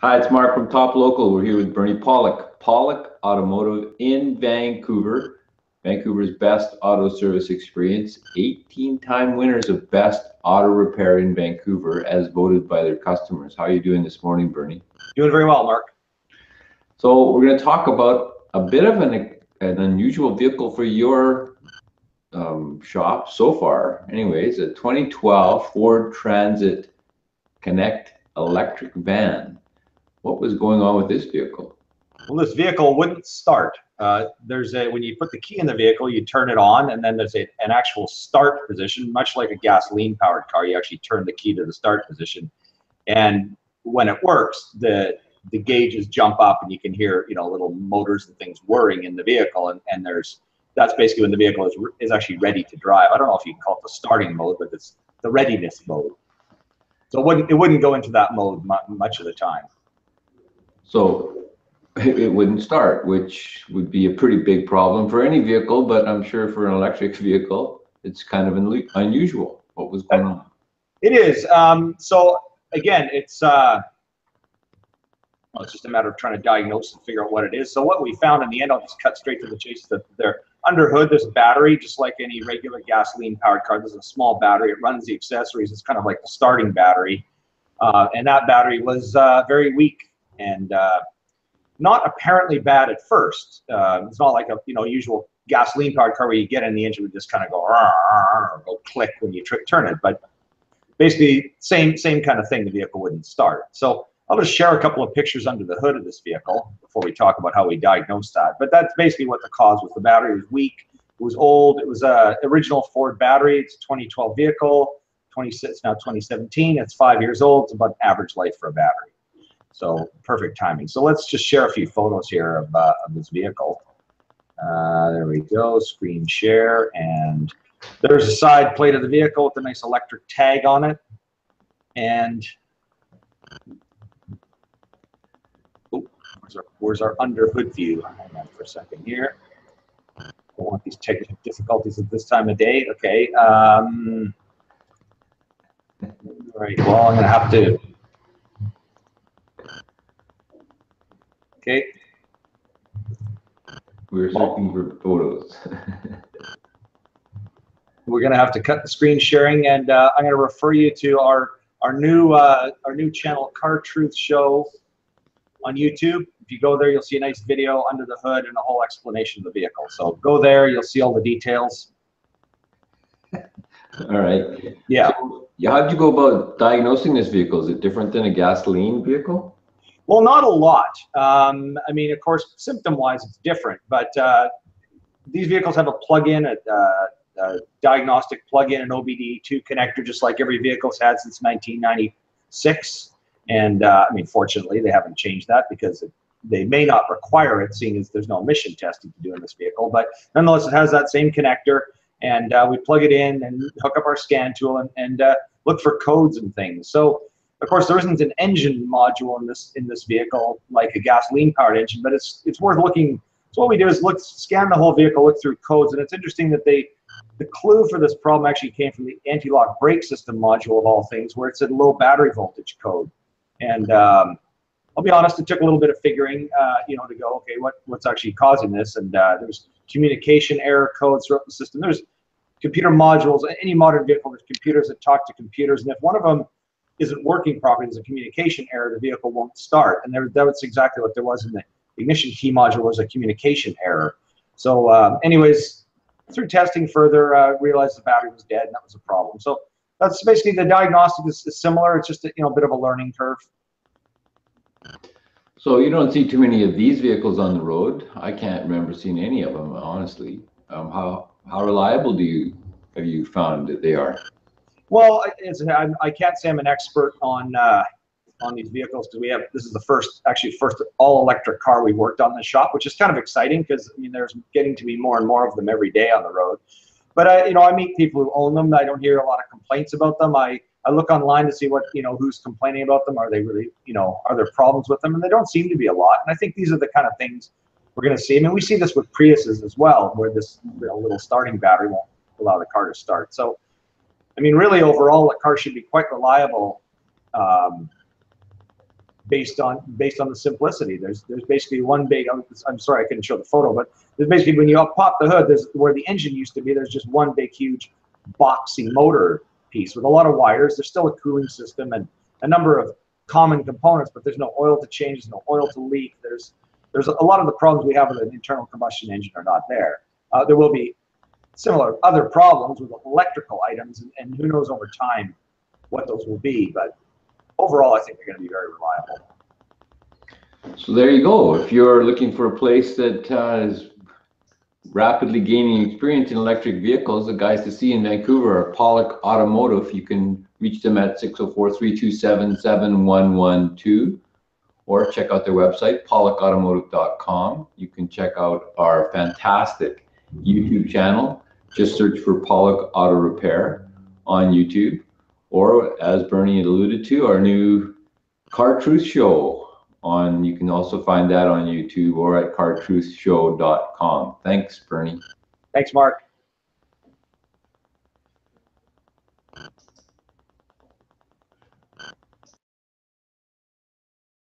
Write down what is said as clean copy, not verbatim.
Hi, it's Mark from Top Local. We're here with Bernie Pawlik. Pawlik Automotive in Vancouver. Vancouver's best auto service experience. 18-time winners of best auto repair in Vancouver as voted by their customers. How are you doing this morning, Bernie? Doing very well, Mark. So we're going to talk about a bit of an unusual vehicle for your shop so far. Anyways, a 2012 Ford Transit Connect electric van. What was going on with this vehicle? Well, this vehicle wouldn't start. When you put the key in the vehicle, you turn it on, and then there's an actual start position, much like a gasoline-powered car. You actually turn the key to the start position, and when it works, the gauges jump up, and you can hear little motors and things whirring in the vehicle, and that's basically when the vehicle is actually ready to drive. I don't know if you can call it the starting mode, but it's the readiness mode. So it wouldn't go into that mode much of the time. So it wouldn't start, which would be a pretty big problem for any vehicle, but I'm sure for an electric vehicle, it's kind of unusual. What was going on? It is. So again, it's just a matter of trying to diagnose and figure out what it is. So what we found in the end, I'll just cut straight to the chase, that there under hood, there's a battery, just like any regular gasoline-powered car. There's a small battery. It runs the accessories. It's kind of like the starting battery. And that battery was very weak and not apparently bad at first. It's not like a usual gasoline-powered car where you get in the engine would just kind of go or go click when you turn it. But basically, same kind of thing. The vehicle wouldn't start. So I'll just share a couple of pictures under the hood of this vehicle before we talk about how we diagnosed that. But that's basically what the cause was. The battery was weak. It was old. It was a original Ford battery. It's a 2012 vehicle. It's now 2017. It's 5 years old. It's about average life for a battery. So perfect timing. So let's just share a few photos here of this vehicle. There we go. Screen share. And there's a side plate of the vehicle with a nice electric tag on it. And where's our under hood view? Hang on for a second here. Don't want these technical difficulties at this time of day. Okay. All right. Well, I'm going to have to. Okay. We're searching for photos. We're going to have to cut the screen sharing, and I'm going to refer you to our new channel, Car Truth Show, on YouTube. If you go there, you'll see a nice video under the hood and a whole explanation of the vehicle. So go there, you'll see all the details. All right. Yeah. So, how did you go about diagnosing this vehicle? Is it different than a gasoline vehicle? Well, not a lot. I mean, of course, symptom-wise, it's different, but these vehicles have a plug-in, a diagnostic plug-in, an OBD2 connector, just like every vehicle's had since 1996. And I mean, fortunately, they haven't changed that because they may not require it, seeing as there's no emission testing to do in this vehicle. But nonetheless, it has that same connector, and we plug it in and hook up our scan tool and look for codes and things. So, of course, there isn't an engine module in this vehicle like a gasoline-powered engine, but it's worth looking. So what we do is scan the whole vehicle, look through codes, and it's interesting that the clue for this problem actually came from the anti-lock brake system module of all things, where it said low battery voltage code. And I'll be honest, it took a little bit of figuring, to go, okay, what's actually causing this? And there's communication error codes throughout the system. There's computer modules. Any modern vehicle, there's computers that talk to computers, and if one of them isn't working properly, there's a communication error, the vehicle won't start. And that's exactly what there was in the ignition key module, was a communication error. So anyways, through testing further, realized the battery was dead, and that was a problem. So that's basically the diagnostic is similar. It's just a bit of a learning curve. So you don't see too many of these vehicles on the road. I can't remember seeing any of them, honestly. How reliable have you found that they are? Well, I can't say I'm an expert on these vehicles, because this is the first all electric car we worked on in the shop, which is kind of exciting because I mean there's getting to be more and more of them every day on the road. But I meet people who own them. I don't hear a lot of complaints about them. I look online to see what who's complaining about them. Are they really are there problems with them? And they don't seem to be a lot. And I think these are the kind of things we're going to see. I mean, we see this with Priuses as well, where this little starting battery won't allow the car to start. So I mean, really overall, the car should be quite reliable. based on the simplicity. There's basically one big. I'm sorry I couldn't show the photo, but there's basically when you pop the hood, there's where the engine used to be. There's just one big huge boxy motor piece with a lot of wires. There's still a cooling system and a number of common components, but there's no oil to change, there's no oil to leak. There's a lot of the problems we have with an internal combustion engine are not there. There will be similar other problems with electrical items, and who knows over time what those will be, but overall I think they're going to be very reliable. So there you go. If you're looking for a place that is rapidly gaining experience in electric vehicles, the guys to see in Vancouver are Pawlik Automotive. You can reach them at 604-327-7112 or check out their website, pawlikautomotive.com. You can check out our fantastic YouTube channel. Just search for Pawlik Auto Repair on YouTube, or as Bernie alluded to, our new Car Truth Show you can also find that on YouTube or at cartruthshow.com. Thanks, Bernie. Thanks, Mark.